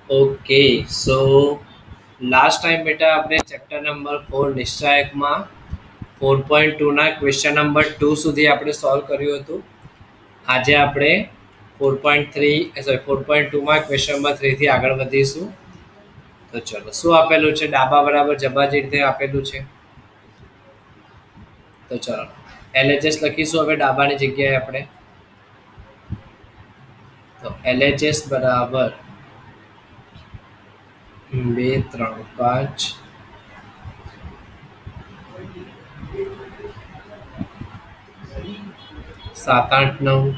Okay so last time બેટા આપણે chapter number 4 નિશ્ચાયકમાં 4.2 ના ક્વેશ્ચન નંબર 2 સુધી આપણે સોલ્વ કર્યું હતું. આજે આપણે 4.3 સોરી 4.2માં ક્વેશ્ચન નંબર 3 થી આગળ વધીશું. તો ચલો શું આપેલું છે? ડાબા બરાબર જબા જે રીતે આપેલું છે. તો ચલો LHS લખીશું હવે ડાબાની જગ્યાએ આપણે. તો LHS બરાબર 2 3 5 7 8 9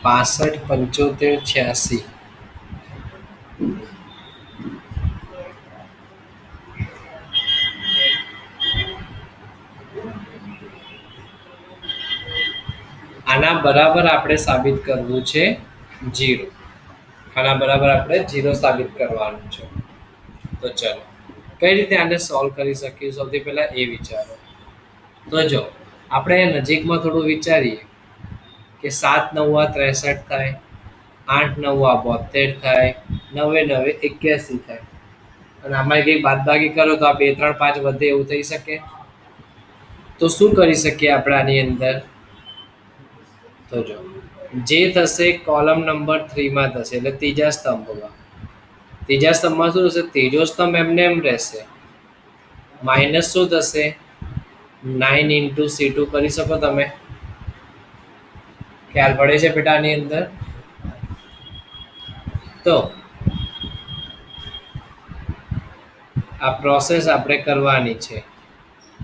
65 75 86. આના બરાબર આપણે સાબિત કરવું છે 0. આના બરાબર આપણે 0 સાબિત કરવાનું છે. તો ચલો કઈ રીતે આને સોલ્વ કરી શકીએ સૌથી પહેલા એ વિચારો. તો જો આપણે નજીકમાં થોડું વિચારીએ કે 7 9 63 થાય, 8 9 72 થાય, 9 9 81 થાય અને આમાં કંઈક બાદબાકી કરો તો આ 2 3 5 વધે એવું થઈ શકે. તો શું કરી શકીએ આપણે આની અંદર? તો જો જે થશે કોલમ નંબર 3 માં થશે એટલે ત્રીજા સ્તંભમાં. ત્રીજા સ્તંભમાં શું થશે? ત્રીજો સ્તંભ એમને એમ રહેશે. માઇનસ શું થશે? 9 ઇન્ટુ C2 કરી શકો તમે? ખ્યાલ પડે છે બેટા આની અંદર? તો આ પ્રોસેસ આપણે કરવાની છે.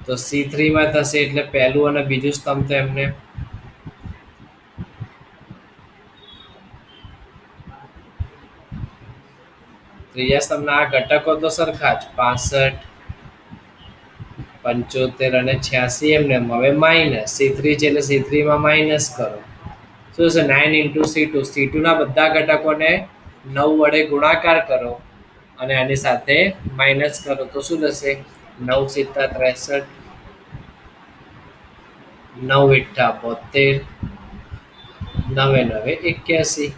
તો C3 માં થશે એટલે પહેલું અને બીજું સ્તંભ તો એમને ત્રીજા સ્તંભના આ ઘટકો તો સરખા જ 65 75 અને 86 એમને હવે માઇનસ C3 છે એટલે C3 માં માઇનસ કરો. શું છે? 9 ઇન્ટુ C2 ના બધા ઘટકોને 9 વડે ગુણાકાર કરો અને આની સાથે માઇનસ કરો તો શું થશે? 9 7 63, 9 8 72, 9 9 81.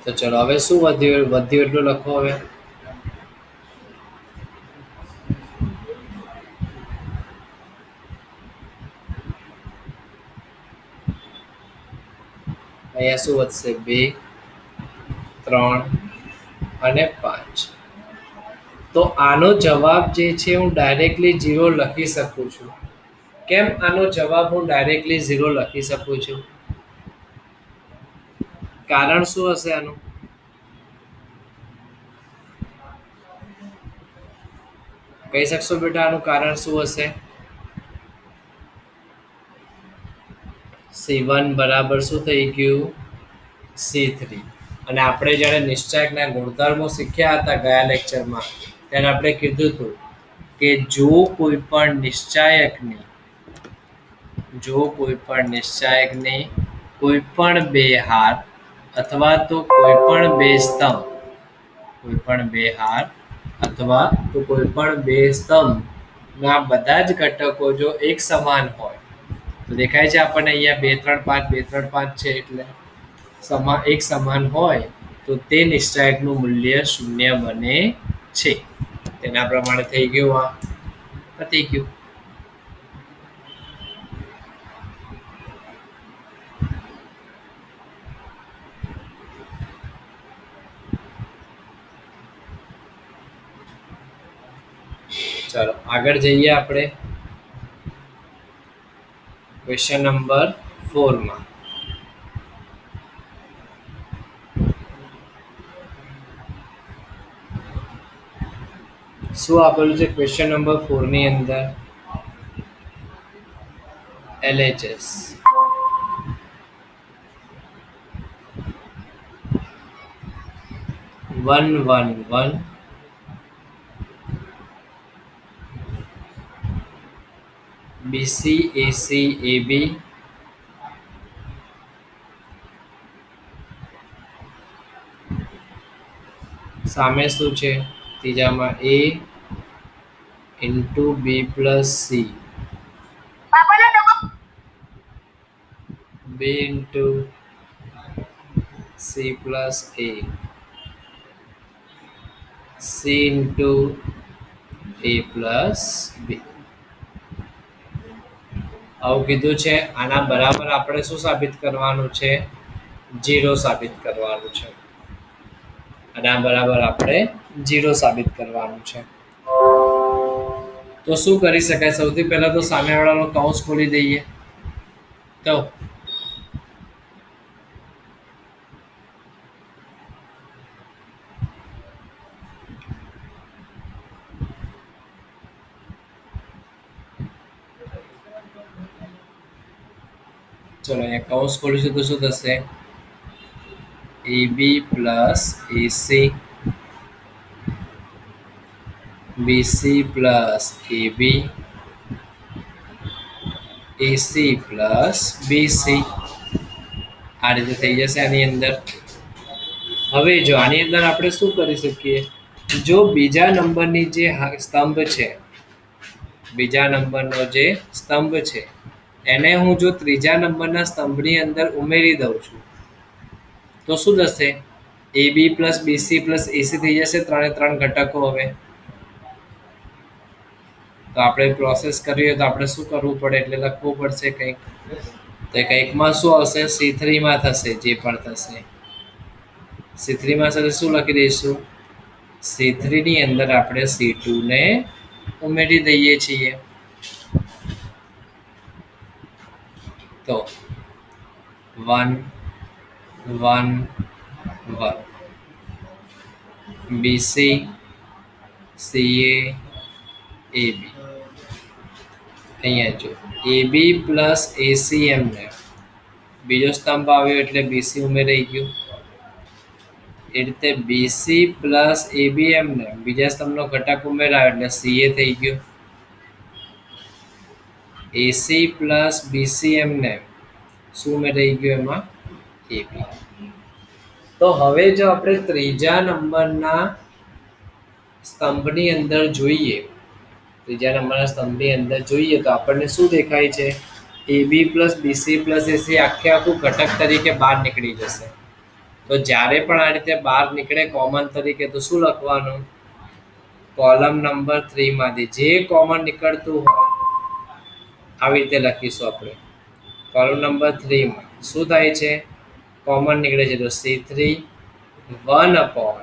તો ચલો હવે શું વધ્યું એટલું લખો. હવે અહીંયા શું વધશે? 2 3 અને 5. તો આનો જવાબ જે છે હું ડાયરેક્ટલી 0 લખી શકું છું. કેમ આનો જવાબ હું ડાયરેક્ટલી 0 લખી શકું છું? કારણ શું હશે આનું? કહી શકશો બેટા આનું કારણ શું હશે? C1 બરાબર શું થઈ ગયું? C3. અને આપણે જ્યારે નિશ્ચાયકના ગુણધર્મો શીખ્યા હતા ગયા લેક્ચરમાં ત્યારે આપણે કીધું હતું કે જો કોઈ પણ નિશ્ચાયકની કોઈ પણ બે હાર અથવા તો કોઈ પણ બે સ્તંભના બધા જ ઘટકો જો એક સમાન હોય તો દેખાય છે આપણને અહીંયા 2 3 5 2 3 5 છે એટલે એક સમાન હોય તો તે નિશ્ચાયકનું મૂલ્ય 0 બને છે. તેના પ્રમાણે થઈ ગયું. આ પતી ગયું. ચાલો આગળ જઈએ આપણે ક્વેશ્ચન નંબર 4 માં. શું આપેલું છે ક્વેશ્ચન નંબર 4 ની અંદર? LHS 1 1 1 BC AC AB સામે શું છે? ત્રીજામાં A into B plus C b into c plus a, c into a plus b. આવું કીધું છે. આના બરાબર આપણે શું સાબિત કરવાનું છે? 0 સાબિત કરવાનું છે. આના બરાબર આપણે 0 સાબિત કરવાનું છે. તો શું કરી શકાય? સૌથી પહેલા તો સામેવાળાનો કૌંસ ખોલી દઈએ. તો ચલો અહીંયા કૌંસ ખોલીશું તો શું થશે? AB plus AC, BC plus AB, AC plus BC. આ રીતે થઈ જશે આની અંદર. હવે જો આની અંદર આપણે શું કરી શકીએ? જો બીજા નંબરની જે સ્તંભ છે, બીજા નંબરનો જે સ્તંભ છે એને હું જો ત્રીજા નંબરના સ્તંભની અંદર ઉમેરી દઉં છું તો શું થશે? AB plus BC plus AC થઈ જશે. ત્રણે ત્રણ ઘટકો. હવે તો આપણે પ્રોસેસ કરીએ તો આપણે શું કરવું પડે? એટલે લખવું પડશે કંઈક. તો કંઈકમાં શું આવશે? C3 માં થશે. જે પણ થશે C3 માં સાથે શું લખી દઈશું? C3 ની અંદર આપણે C2 ને ઉમેરી દઈએ છીએ. તો 1 1 1 BC CA AB. અહીંયા જો AB પ્લસ ACM ને બીજો સ્તંભ આવ્યો એટલે BC ઉમેરાઈ ગયું. એ રીતે BC પ્લસ ABM ને બીજા સ્તંભનો ઘટક ઉમેરાયો એટલે CA થઈ ગયું. AC પ્લસ BCM ને શું ઉમેરાઈ ગયું? એમાં AB. તો હવે જો આપણે ત્રીજા નંબરના સ્તંભની અંદર જોઈએ, ત્રીજા નંબરના સ્તંભની અંદર જોઈએ તો આપણને શું દેખાય છે? AB plus BC plus AC આખે આખું ઘટક તરીકે બહાર નીકળી જશે. તો જ્યારે પણ આ રીતે બહાર નીકળે કોમન તરીકે તો શું લખવાનું? કોલમ નંબર 3 માંથી જે કોમન નીકળતું હોય આવી રીતે લખીશું આપણે. કોલમ નંબર 3 માં શું થાય છે? કોમન નીકળે છે તો C3 1 upon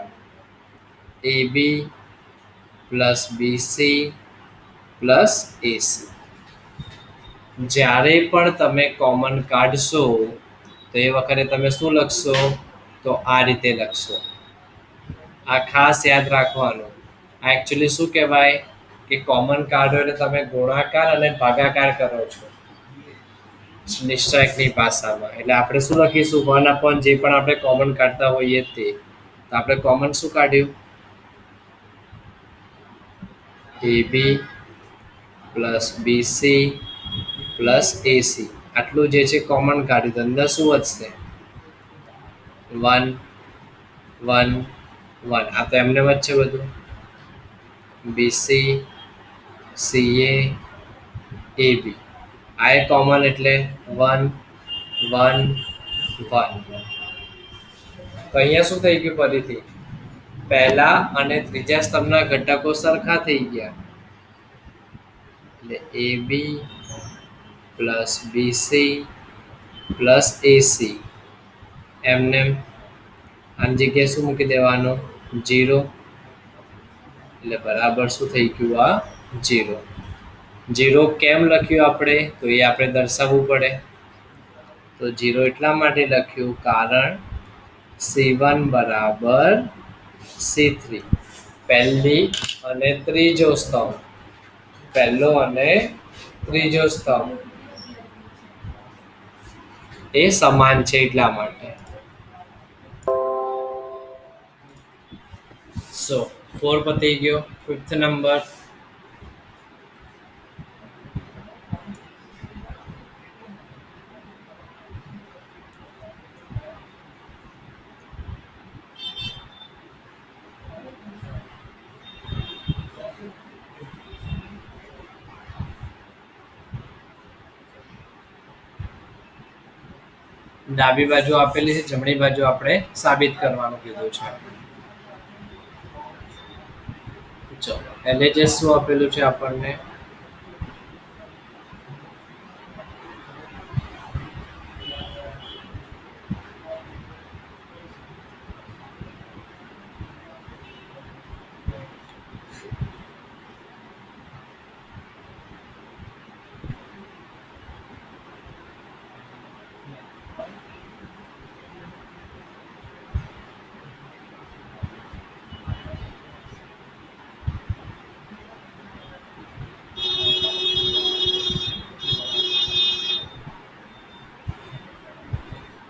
AB plus BC plus AC. જ્યારે પણ તમે કોમન કાઢશો તો એ વખતે તમે શું લખશો? તો આ રીતે લખશો. આ ખાસ યાદ રાખવાનું. આ એકચ્યુઅલી શું કહેવાય કે કોમન કાઢો એટલે તમે ગુણાકાર અને ભાગાકાર કરો છો નિશ્ચયકની ભાષામાં. એટલે આપણે શું લખીશું? 1 upon જે પણ આપણે કોમન કાઢતા હોઈએ તે. તો આપણે કોમન શું કાઢ્યું? AB plus BC plus AC. આટલું જે છે કોમન કાઢ્યું તો અંદર શું વધશે? 1 1 1. આ તો એમને જ છે બધું. BC CA AB. આ એ કોમન એટલે 1 1 1. તો અહીંયા શું થઈ ગયું? ફરીથી પહેલા અને ત્રીજા સ્તંભના ઘટકો સરખા થઈ ગયા એટલે AB plus BC plus AC. એમને આની જગ્યાએ શું મૂકી દેવાનું? 0. એટલે બરાબર શું થઈ ગયું? આ 0. 0 કેમ લખ્યું આપણે? તો એ આપણે દર્શાવવું પડે. તો 0 એટલા માટે લખ્યું કારણ C1 બરાબર C3. પહેલી અને ત્રીજો સ્તંભ, પહેલો અને ત્રીજો સ્તંભ એ સમાન છે એટલા માટે. સો 4 પતી ગયો. 5th number. ડાબી બાજુ આપેલી છે, જમણી બાજુ આપણે સાબિત કરવાનું કીધું છે. ચલો LHS શું આપેલું છે આપણને?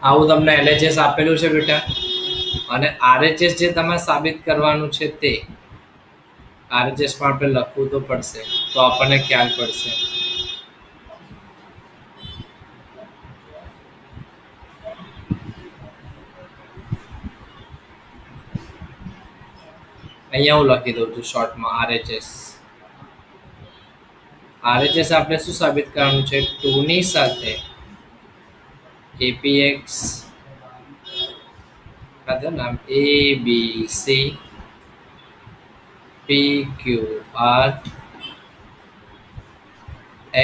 આવું તમને LHS આપેલું છે બેટા, અને RHS જે તમારે સાબિત કરવાનું છે તે RHS પણ આપણે લખવું તો પડશે, તો આપણને ખ્યાલ પડશે. અહીંયા હું લખી દઉં છું શોર્ટમાં RHS. RHS આપણે શું સાબિત કરવાનું છે? 2 ની સાથે APX નામ ABC PQR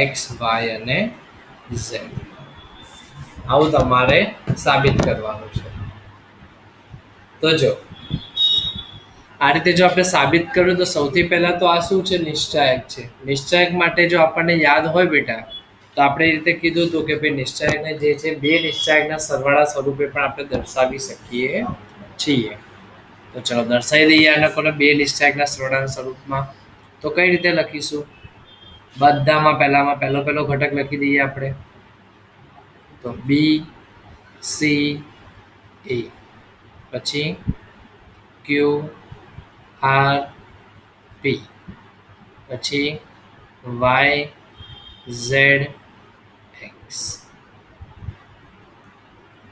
XY અને Z, આવું તમારે સાબિત કરવાનું છે. તો જો આ રીતે જો આપણે સાબિત કર્યું તો સૌથી પહેલા તો આ શું છે? નિશ્ચાયક છે. નિશ્ચાયક માટે જો આપણને યાદ હોય બેટા, તો આપણે એ રીતે કીધું હતું કે ભાઈ નિશ્ચાયકને જે છે બે નિશ્ચાયકના સરવાળા સ્વરૂપે પણ આપણે દર્શાવી શકીએ છીએ. તો ચલો દર્શાવી દઈએ આને કોને? બે નિશ્ચાયકના સરવાળાના સ્વરૂપમાં. તો કઈ રીતે લખીશું? બધામાં પહેલામાં પહેલો ઘટક લખી દઈએ આપણે. તો BCA, પછી QRP, પછી YZX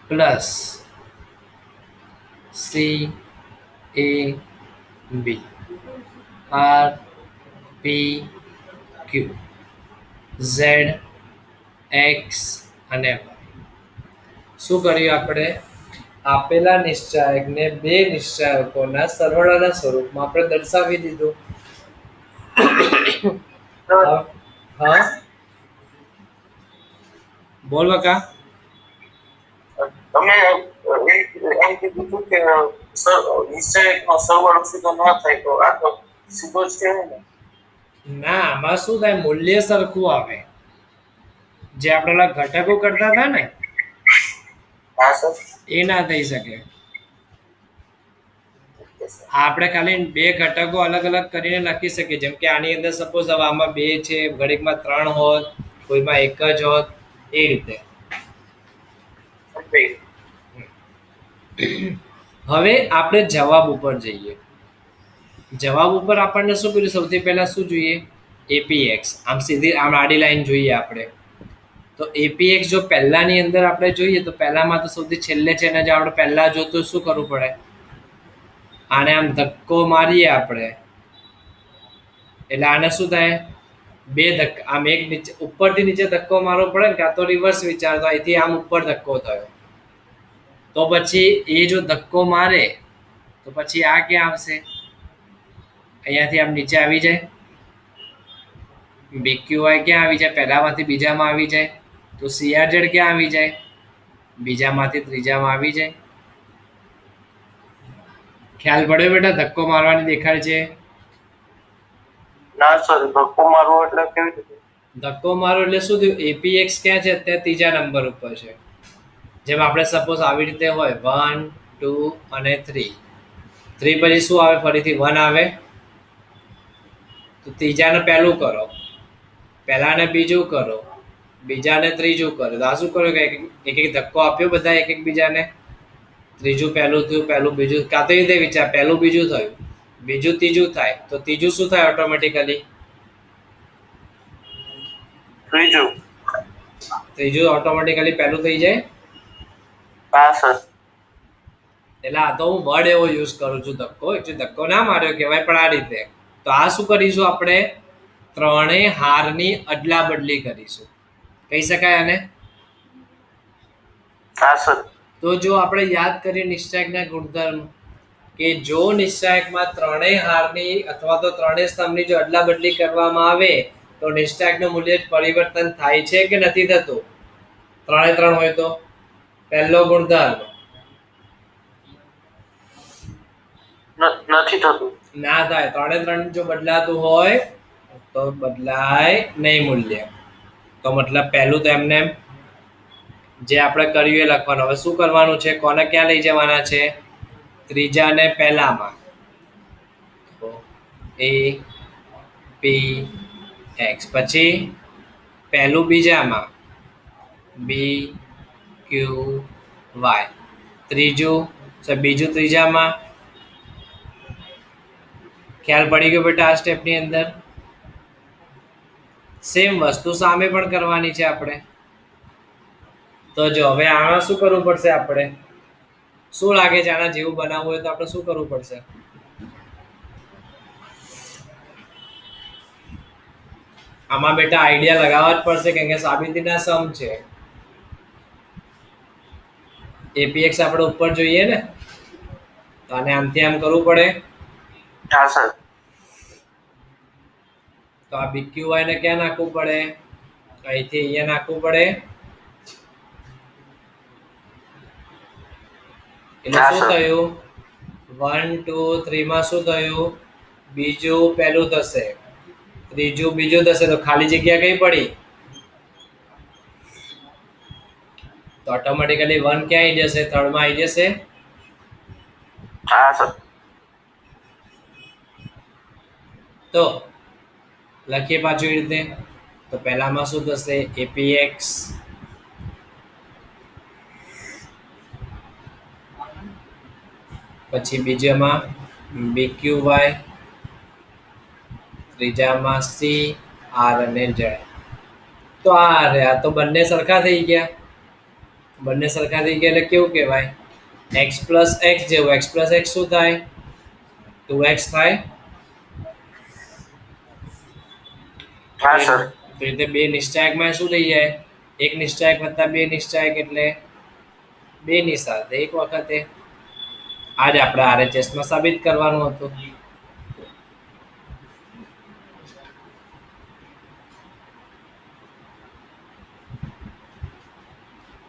plus CAB RPQ ZX અને Y. શું કર્યું આપણે? આપેલા નિશ્ચાયકને બે નિશ્ચાયકોના સરવાળાના સ્વરૂપમાં આપણે દર્શાવી દીધું. હા બોલ બકા. તમે એમ કીધું હતું કે નિશ્ચયકનો સરવાળો સીધો ન થાય, તો આ તો સીધો જ કહેવાય ને? ના, આમાં શું થાય? મૂલ્ય સરખું આવે. જે આપણે ઘટકો કરતા હતા ને, હા સર, એ ના થઈ શકે. આપણે ખાલી બે ઘટકો અલગ અલગ કરીને લખી શકીએ. જેમ કે આની અંદર સપોઝ હવે આમાં બે છે, ઘડીકમાં 3 હોત, કોઈમાં એક જ હોત, એ રીતે. હવે આપણે જવાબ ઉપર જઈએ. જવાબ ઉપર આપણને શું કર્યું? સૌથી પહેલા શું જોઈએ? APX. આમ સીધી આમ આડી લાઈન જોઈએ આપણે. તો APX જો પહેલાની અંદર આપણે જોઈએ તો પહેલામાં તો સૌથી છેલ્લે છે ને, જો આપણે પહેલા જોતું શું કરવું પડે? આને આમ ધક્કો મારીએ આપણે, એટલે આને શું થાય? બે ધક્કા, આમ એક નીચે ઉપરથી નીચે ધક્કો મારવો પડે ને, કાં તો રિવર્સ વિચાર તો અહીંથી આમ ઉપર ધક્કો થયો, તો પછી એ જો ધક્કો મારે તો પછી આ ક્યાં આવશે? અહીંયાથી આમ નીચે આવી જાય. BQY ક્યાં આવી જાય? પહેલામાંથી બીજામાં આવી જાય. તો CRZ ક્યાં આવી જાય? બીજામાંથી ત્રીજામાં આવી જાય. ખ્યાલ પડ્યો બેટા? ધક્કો મારવાની દેખાય છે? ના સર, ધક્કો મારવો એટલે કેવી રીતે? ધક્કો મારો એટલે શું થયું? APX ક્યાં છે? અત્યારે ત્રીજા નંબર ઉપર છે. જેમ આપણે સપોઝ આવી રીતે હોય 1 2 અને 3 પછી શું આવે? ફરીથી 1 આવે. તો ત્રીજાને પહેલું કરો, પહેલાને બીજું કરો, બીજાને ત્રીજું કરો. તો આ શું કર્યું કે એક એક ધક્કો આપ્યો બધા એક બીજાને. ત્રીજું પહેલું થયું, પહેલું બીજું, કાં તો એ રીતે વિચાર, પહેલું બીજું થયું, બીજું ત્રીજું થાય, તો ત્રીજું શું થાય? ઓટોમેટિકલી ત્રીજું ઓટોમેટિકલી પહેલું થઈ જાય. હા સર. એટલે આ તો હું વર્ડ એવો યુઝ કરું છું, ધક્કો. એટલે ધક્કો ના માર્યો કહેવાય, પણ આ રીતે. તો આ શું કરીશું આપણે? ત્રણેય હારની અદલા બદલી કરીશું. કહી શકાય આને? हाँ सर। તો જો આપણે યાદ કરીએ નિશ્ચાયકના ગુણધર્મ કે જો નિશ્ચાયકમાં ત્રણેય હારની અથવા તો ત્રણેય સ્તંભની જો અદલા બદલી કરવામાં આવે તો નિશ્ચાયકનું મૂલ્ય પરિવર્તન થાય છે કે નથી થતું? ત્રણે ત્રણ હોય તો પહેલો ગુણધર્મ નથી થતું. ના થાય. ત્રણે ત્રણ જો બદલાતું હોય તો બદલાય નહીં મૂલ્ય. તો મતલબ પહેલું તો એમને જે આપણે કર્યું એ લખવાનું. હવે શું કરવાનું છે? કોને ક્યાં લઈ જવાના છે? ત્રીજા ને પહેલામાં. એ પી એક્સ, પછી પહેલું બીજામાં બી ક્યુ વાય, ત્રીજું બીજું ત્રીજામાં. ખ્યાલ પડી ગયો બેટા? આ સ્ટેપની અંદર સેમ વસ્તુ સામે પણ કરવાની છે આપણે. તો જો હવે આમાં શું કરવું પડશે આપણે? શું લાગે છે આના જેવું બનાવવું હોય તો આપણે શું કરવું પડશે? આમાં બેટા આઈડિયા લગાવવા જ પડશે કેમ કે સાબિતીના સમ છે. એપીએક્સ આપણે ઉપર જોઈએ ને, તો આને આમથી આમ કરવું પડે. हाँ सर। તો આ બીક્યુવાય ને ક્યાં નાખવું પડે? અહીંથી અહીંયા નાખવું પડે. એટલે હા, શું સર. થયું? 1 2 3 માં શું થયું? બીજું પહેલું થશે, ત્રીજું બીજું થશે, તો ખાલી જગ્યા કઈ પડી? તો ઓટોમેટિકલી 1 ક્યાં આવી જશે? થર્ડમાં આવી જશે. हाँ सर। તો લખીએ પાછું એ રીતે. તો પહેલામાં શું થશે? એપીએક્સ પછી બીજામાં બીક્યુવાય, ત્રીજામાં સી આર અને ઝેડ. તો આ રહ્યા તો બંને સરખા થઈ ગયા. બંને સરખા થઈ ગયા એટલે કેવું કહેવાય? એક્સ પ્લસ એક્સ જેવું. એક્સ પ્લસ એક્સ શું થાય? 2x થાય. हाँ सर। તો રીતે બે નિશ્ચાયકમાં શું થઈ જાય? એક નિશ્ચાયક વત્તા બે નિશ્ચાયક એટલે બે ની સાથે એક વખતે. આજ આપણે આરએચએસ માં સાબિત કરવાનું હતું.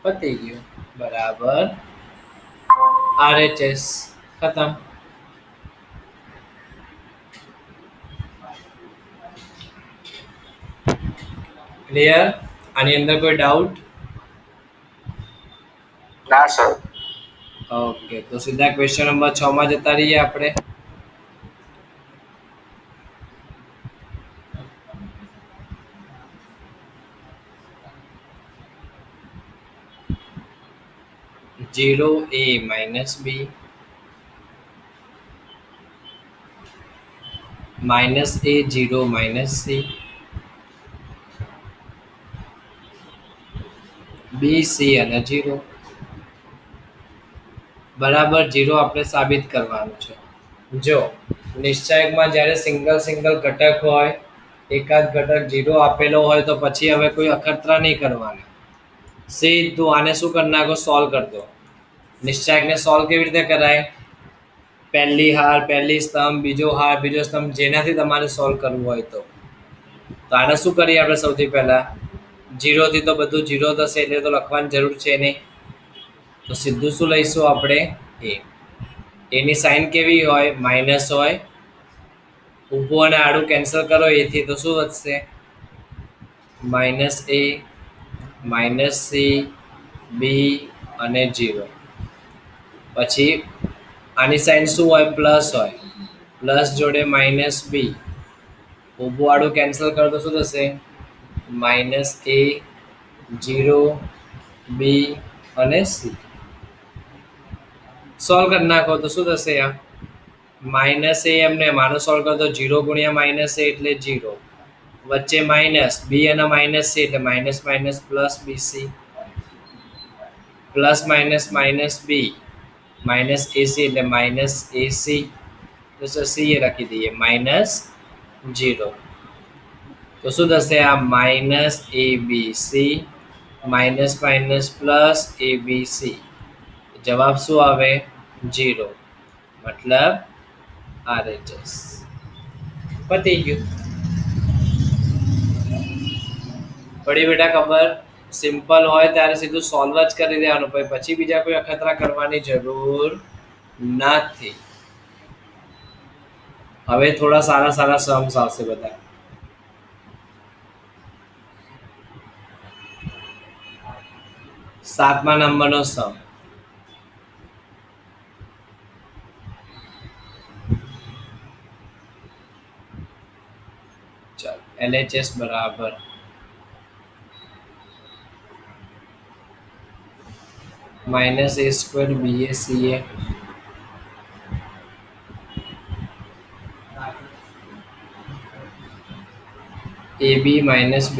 પતી ગયું. બરાબર. આરએચએસ ખતમ. ક્લિયર? આની અંદર કોઈ ડાઉટ? ना सर। ઓકે, તો સીધા ક્વેશ્ચન નંબર 6 માં જતા રહીએ આપણે. Zero A minus B minus A zero minus C B C અને જીરો બરાબર જીરો આપણે સાબિત કરવાનું છે. જો નિશ્ચાયકમાં જ્યારે સિંગલ સિંગલ ઘટક હોય, એકાદ ઘટક જીરો આપેલો હોય તો પછી હવે કોઈ અખતરા નહીં કરવાના. સીધું આને શું કરી નાખો? સોલ્વ કરી દો. નિશ્ચાયકને સોલ્વ કેવી રીતે કરાય? પહેલી હાર પહેલી સ્તંભ, બીજો હાર બીજો સ્તંભ, જેનાથી તમારે સોલ્વ કરવું હોય તો આને શું કરીએ આપણે? સૌથી પહેલા જીરોથી તો બધું જીરો થશે એટલે તો લખવાની જરૂર છે નહીં. તો સીધું શું લઈશું આપણે? એની સાઇન કેવી હોય? માઇનસ હોય. ઊભું અને આડું કેન્સલ કરો એથી તો શું વધશે? માઇનસ એ માઇનસ સી બી અને જીરો. પછી આની સાઇન શું હોય? પ્લસ હોય. પ્લસ જોડે માઇનસ બી. ઊભું આડું કેન્સલ કરો તો શું થશે? માઇનસ એ જીરો બી અને સી. સોલ્વ કરી નાખો તો શું થશે? આ માઇનસ એ એમને માનો સોલ્વ કરો તો જીરો ગુણ્યા માઇનસ એ એટલે જીરો, વચ્ચે માઇનસ બી અને માઇનસ સી એટલે minus minus plus BC, plus minus minus B minus AC એટલે માઇનસ એસી. તો સી એ લખી દઈએ માઇનસ જીરો. તો શું થશે? આ minus A B C minus minus plus ABC. જવાબ શું આવે? 0. મતલબ RHS. પતી ગયું. પડી બેટા ખબર? સિમ્પલ હોય ત્યારે સીધું સોલ્વ જ કરી દેવાનું, પછી બીજા કોઈ અખતરા કરવાની જરૂર નથી. હવે થોડા સારા સારા સમ્સ આવશે બધા. સાતમા નંબરનો સમ. ચાલો, LHS બરાબર -a² BACA AB -B²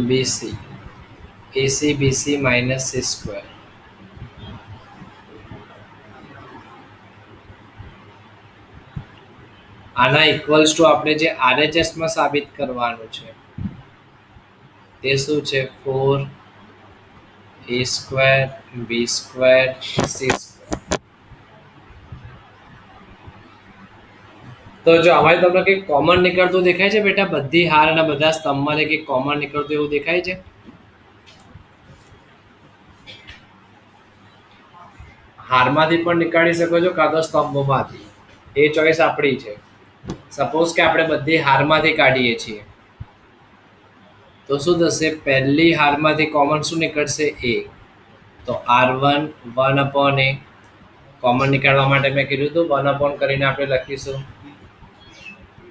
BC AC BC -C². આના ઇક્વલ્સ ટુ આપણે જે RHS માં સાબિત કરવાનું છે તે શું છે? 4A² B² C². તો જો અમારે તમને કંઈક કોમન નીકળતું દેખાય છે બેટા? બધી હાર અને બધા સ્તંભમાં કંઈક કોમન નીકળતું એવું દેખાય છે? હારમાંથી પણ નીકાળી શકો છો, કાં તો સ્તંભમાંથી. એ ચોઈસ આપણી છે. સપોઝ કે આપણે બધી હારમાંથી કાઢીએ છીએ તો શું થશે? પહેલી હારમાંથી કોમન શું નીકળશે? A. તો R1 1/A. કોમન નીકાળવા માટે મેં કીધું હતું 1/ કરીને આપણે લખીશું.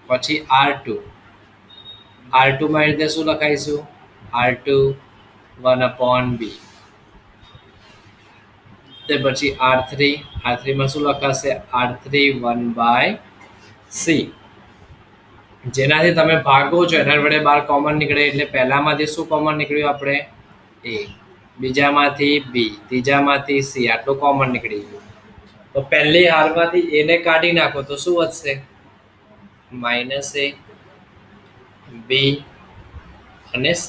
પછી R2 માં રીતે શું લખાઈશું? R2 1/B. તે પછી R3 માં શું લખાશે? R3 1/C. જેનાથી તમે ભાગો છો એના વડે 12 કોમન નીકળે એટલે પહેલામાંથી શું કોમન નીકળ્યું? આપણે A, બીજામાંથી B, ત્રીજામાંથી C. આટલું કોમન નીકળી ગયું. તો પહેલી હારમાંથી A ને કાઢી નાખો તો શું વધશે? -A, B અને C.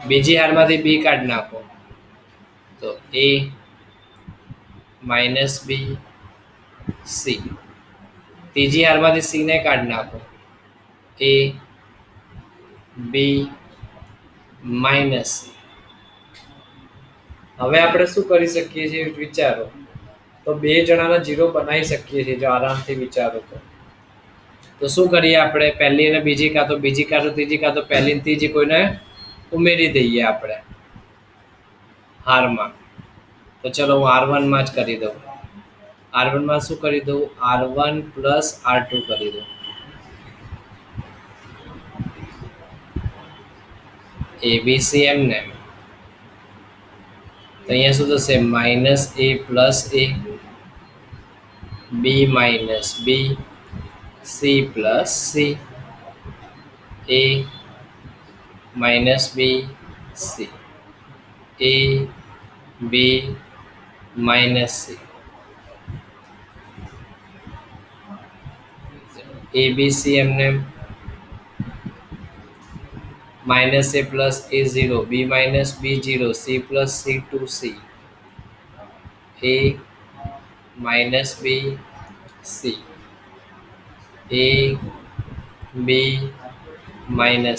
બીજી હારમાંથી B કાઢી નાખો તો A -B C. ત્રીજી હારમાંથી C ને કાઢી નાખો A B -C. હવે આપણે શું કરી શકીએ છીએ વિચારો? તો બે જણાના 0 બનાવી શકીએ છીએ જો આરામથી વિચારો તો શું કરીએ આપણે? પહેલી અને બીજી, કાં તો બીજી, કાં તો ત્રીજી, કાં તો પહેલી ને ત્રીજી કોઈને ઉમેરી દઈએ આપણે હારમાં. તો ચલો હું R1 માં જ કરી દઉં. R1 માં શું કરી દઉં? R1 + R2 કરી દઉં. ABC એમને તો અહીંયા શું થશે? -A + A, B - B, C + C, A - B C, A B - C. ABC એમને -A + A0, B - B0, C + C 2C, A - B C, A B - C.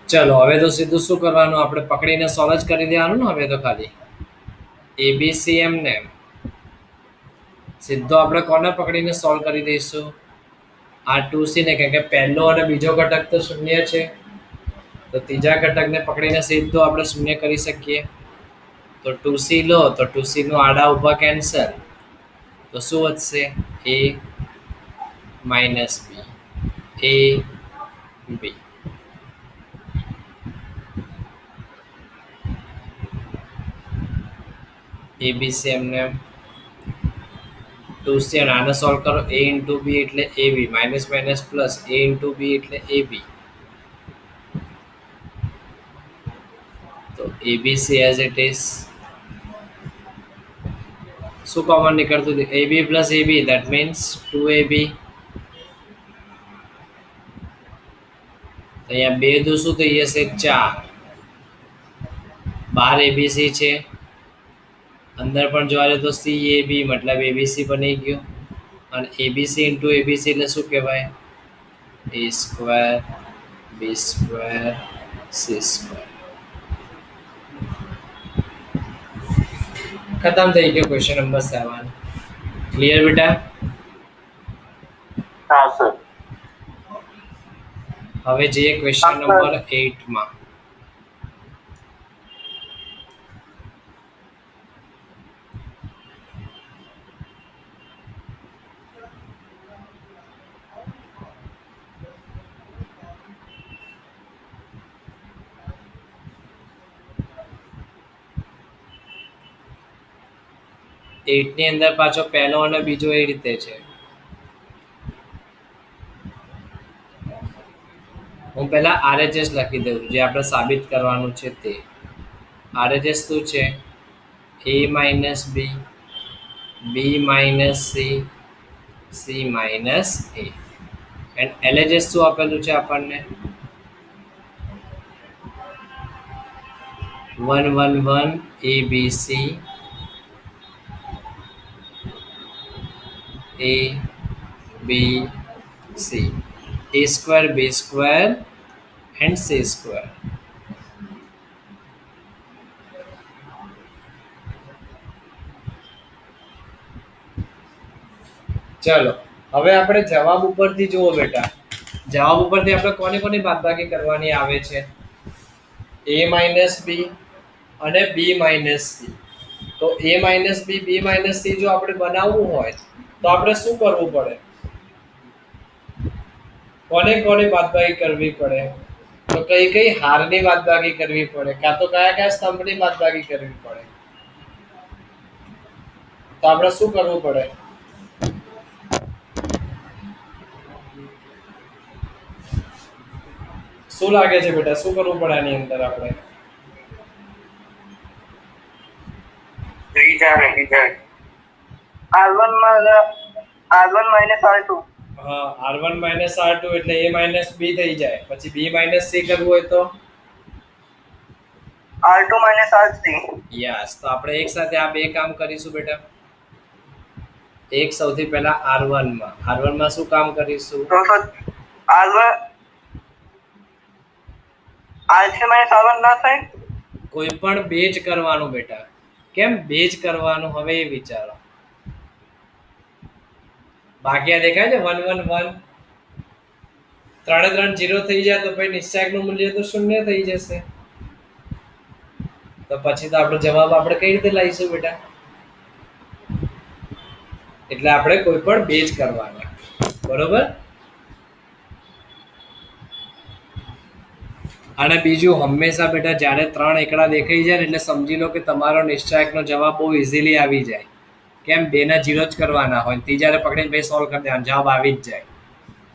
ચલો હવે તો સીધું શું કરવાનું? આપણે પકડીને સોલ્વ જ કરી દેવાનું ને. હવે તો ખાલી ABC એમને સીધો આપણે કોને પકડીને સોલ્વ કરી દઈશું? આ 2C ને, કેમ કે પહેલો અને બીજો ઘટક તો શૂન્ય છે તો ત્રીજા ઘટકને પકડીને સીધો આપણે શૂન્ય કરી શકીએ. તો 2C લો તો 2C નું આડા ઊભા કેન્સલ તો શું વધશે? A - B, A B. ABC એમને 2C અને આને સોલ્વ કરો. A × B એટલે AB, -- - પ્લસ A × B એટલે AB. તો એબીસી એઝ ઇટ ઇઝ શું કોમન નીકળતું હતું? AB plus AB that means 2ab. અહીંયા બે દુ શું થઈ જશે? 4. 12 એબીસી છે, અંદર પણ જોવા જઈએ તો સી એ બી મતલબ એબીસી બની ગયું. અને એબીસી ઇન્ટુ એબીસી એટલે શું કહેવાય? એ square B square C square. ખતમ થઈ ગયો ક્વેશ્ચન નંબર 7. ક્લિયર બેટા? હા સર. હવે જઈએ ક્વેશ્ચન નંબર 8 માં. એટ ની અંદર પાછો પહેલો અને બીજો એ રીતે છે. હું પહેલા આરએચએસ લખી દઉં જે આપણે સાબિત કરવાનું છે તે. આરએચએસ શું છે? A minus B, B minus C, C minus A. And LHS શું આપેલું છે આપણને? 1 1 1 A B C, A B C, A square B square and C square. ચલો હવે આપણે જવાબ ઉપરથી જુઓ બેટા. જવાબ ઉપરથી આપણે કોની કોની બાદબાકી કરવાની આવે છે? એ માઇનસ બી અને બી માઇનસ સી. તો એ minus B, B minus C જો આપણે બનાવવું હોય તો આપણે શું કરવું પડે? કોને કોની બાદબાકી કરવી પડે? તો કઈ કઈ હારની બાદબાકી કરવી પડે, કાં તો કયા કયા સ્તંભની બાદબાકી કરવી પડે? તો આપણે શું કરવું પડે? શું લાગે છે બેટા, શું કરવું પડે આની અંદર આપણે? ત્રીજા ને બીજા R1 માઇનસ R2. હા, R1 માઇનસ R2 એટલે A માઇનસ B થઈ જાય. પછી B માઇનસ C કરવું હોય તો R2 માઇનસ R3. યસ. તો આપણે એક સાથે આ બે કામ કરીશું બેટા. એક સૌથી પહેલા R1 માં. R1 માં શું કામ કરીશું? તો R1 R3 માઇનસ R1 ના થાય? કોઈ પણ બે જ કરવાનું બેટા. કેમ બે જ કરવાનું હવે એ વિચારો. બાકી આ દેખાય છે 1 1 1 ત્રણે ત્રણ 0 થઈ જાય તો પછી નિશ્ચાયકનું મૂલ્ય તો 0 થઈ જશે. તો પછી તો આપણો જવાબ આપણે કઈ રીતે લાવીશું બેટા? એટલે આપણે કોઈ પણ બે જ કરવાના. બરોબર? અને બીજું હંમેશા બેટા જ્યારે 3 એકડા દેખાઈ જાય ને એટલે સમજી લો કે તમારો નિશ્ચાયકનો જવાબ બહુ ઇઝીલી આવી જાય. કેમ? 2 ના 0 જ કરવાના હોય. ત્રીજાને પકડીને પછી સોલ્વ કરી દેવાનું, જવાબ આવી જ જાય.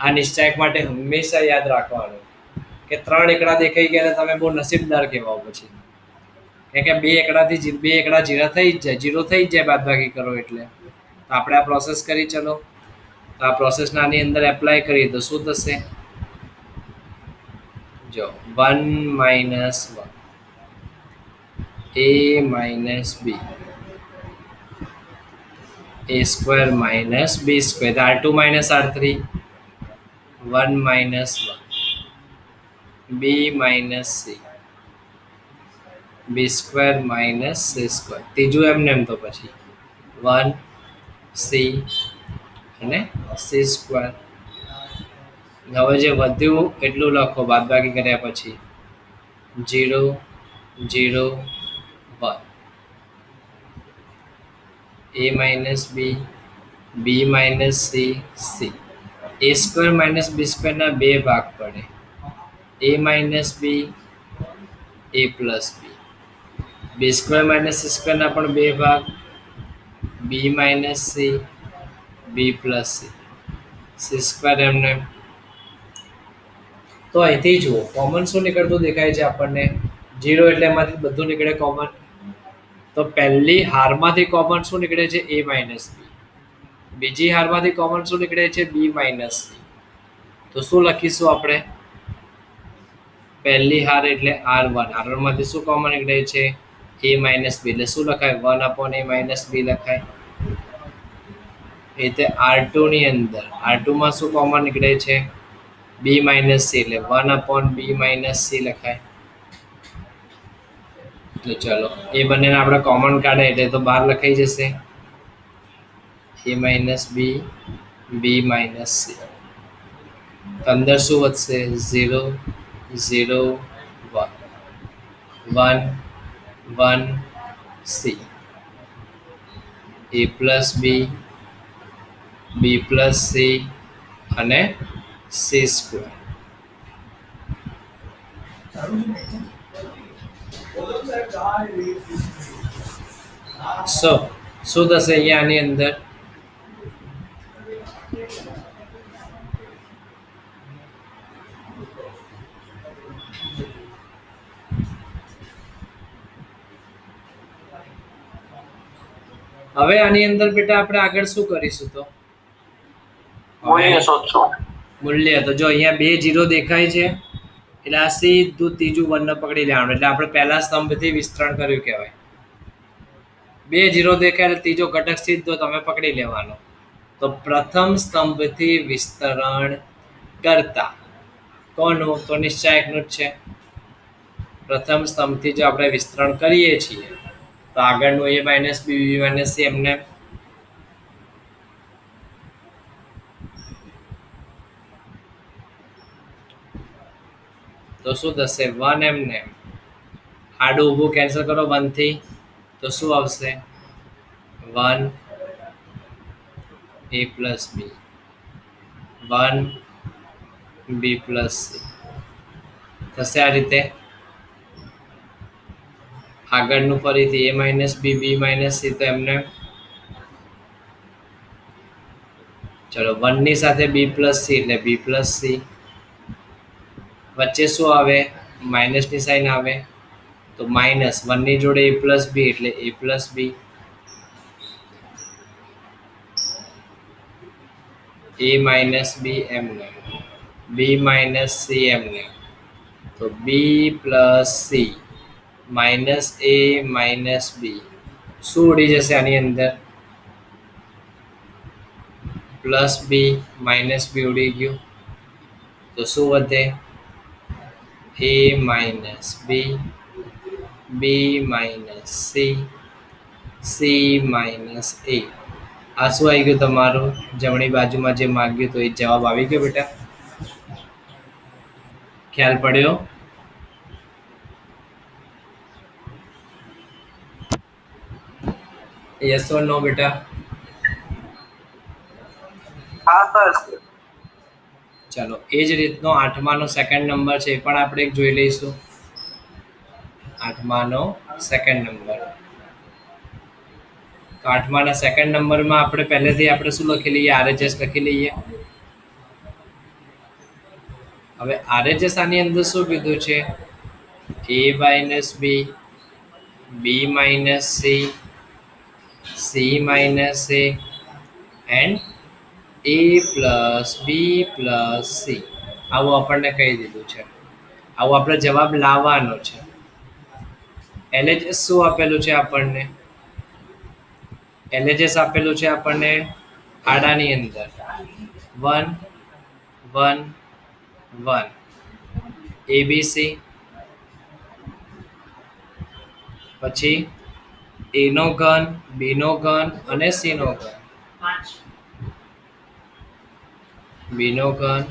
આ નિશ્ચાયક માટે હંમેશા યાદ રાખવાનું કે 3 એકડા દેખાઈ ગયા ને તમે બહુ નસીબદાર કહેવાઓ પછી. કે બે એકડાથી બે એકડા 0 થઈ જ જાય, 0 થઈ જ જાય બાદબાકી કરો એટલે. તો આપણે આ પ્રોસેસ કરી ચલો. તો આ પ્રોસેસના આની અંદર એપ્લાય કરીએ તો શું થશે? જો 1 minus 1 a minus B, a square minus B square, R2 minus R3, 1 minus 1 b minus C, B square minus C square. ત્રીજું એમને એમ તો પછી 1 સી અને સી સ્ક્વેર. હવે જે વધ્યું એટલું લખો બાદબાકી કર્યા પછી. 0 0 1 a minus B, B minus C, C. A square minus B સ્ક્વેરના બે ભાગ પડે. a minus B, A plus B. B square minus C સ્ક્વેરના પણ બે ભાગ, B minus C, B plus C. C square એમને. તો અહીંથી જુઓ કોમન શું નીકળતું દેખાય છે આપણને? 0 એટલે એમાંથી બધું નીકળે કોમન. તો પહેલી હારમાંથી કોમન શું નીકળે છે? a માઇનસ બી. બીજી હારમાંથી કોમન શું નીકળે છે? b minus C. તો શું લખીશું આપણે? પહેલી હાર એટલે r1. r1 માંથી શું કોમન નીકળે છે? a માઇનસ બી. એટલે શું લખાય? 1/a માઇનસ બી લખાય. એ રીતે r2 ની અંદર r2 માં શું કોમન નીકળે છે? b minus C. એટલે 1/b માઇનસ સી લખાય. તો ચલો એ બંનેને આપણે કોમન કાઢે એટલે તો બહાર લખાઈ જશે a minus B, B minus C. અંદર શું વધશે? 0 0 1 1 1 C. a plus B, B plus C અને સી સ્ક્વેર. સો શું થશે અહીંયા આની અંદર? હવે આની અંદર બેટા આપણે આગળ શું કરીશું? તો મૂલ્ય શોધશું. મૂલ્ય તો જો અહીંયા 2 0 દેખાય છે એટલે આ સીધું ત્રીજું વર્ણ પકડી લેવાનું. એટલે આપણે પહેલા સ્તંભથી વિસ્તરણ કર્યું કહેવાય. 2 0 દેખાય એટલે ત્રીજો ઘટક સીધો તમે પકડી લેવાનો. તો પ્રથમ સ્તંભથી વિસ્તરણ કરતા કોનું? તો નિશ્ચાયકનું જ છે. પ્રથમ સ્તંભથી જો આપણે વિસ્તરણ કરીએ છીએ તો આગળનું a minus B, B minus C એમને તો શું થશે? 1 એમને આડું ઊભું કેન્સલ કરો 1 થી તો શું આવશે? 1 a plus B, 1 B plus C થશે. આ રીતે આગળનું ફરીથી a minus B, B minus C. તો એમને ચલો 1 ની સાથે b પ્લસ સી એટલે b પ્લસ સી. વચ્ચે શું આવે? માઇનસની સાઇન આવે તો માઇનસ 1 ની જોડે a પ્લસ બી એટલે a plus B. a minus B એમને, બી માઇનસ સી એમને. તો B plus C minus A minus B. શું ઉડી જશે આની અંદર? પ્લસ બી માઇનસ બી ઉડી ગયું. તો શું વધે? a minus B, B minus C, C minus A. આ શું આવી ગયું તમારું? જમણી બાજુમાં જે માંગ્યું તો એ જવાબ આવી ગયો બેટા. ખ્યાલ પડ્યો? યસ ઓર નો બેટા? હા સર. ચલો એ જ રીતનો 8માનો સેકન્ડ નંબર છે એ પણ આપણે એક જોઈ લઈશું. 8માનો સેકન્ડ નંબર. તો 8માના સેકન્ડ નંબરમાં આપણે પહેલેથી આપણે શું લખી લઈએ? RHS લખી લઈએ. હવે RHS આની અંદર શું કીધું છે? a minus B, B minus C, C minus A and a plus B plus C. આવું આપણને કહી દીધું છે. આવું આપણે જવાબ લાવવાનો છે. LHS શું આપેલું છે આપણને? LHS આપેલું છે આપણને આડાની અંદર 1 1 1 ABC. પછી a નો ઘન, b નો ઘન અને c નો ઘન. b નો ઘન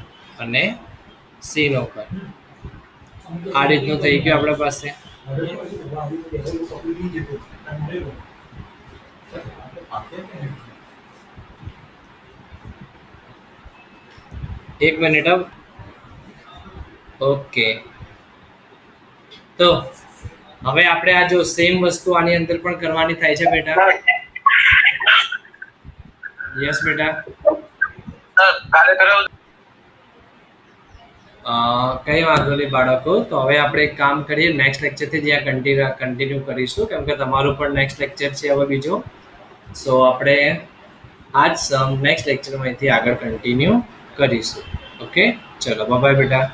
અને c નો ઘન. આ રીતનું થઈ ગયું આપણા પાસે. એક મિનિટ. ઓકે તો હવે આપણે આ જો સેમ વસ્તુ આની અંદર પણ કરવાની થાય છે બેટા. યસ બેટા. સર કાલે કરાવ. કંઈ વાંધો નહીં બાળકો. તો હવે આપણે એક કામ કરીએ, નેક્સ્ટ લેક્ચરથી જ્યાં કન્ટિન્યુ કરીશું, કેમ કે તમારું પણ નેક્સ્ટ લેક્ચર છે હવે બીજો. સો આપણે આ જ સમ નેક્સ્ટ લેક્ચરમાં અહીંથી આગળ કન્ટિન્યુ કરીશું. ઓકે, ચલો બાય બેટા.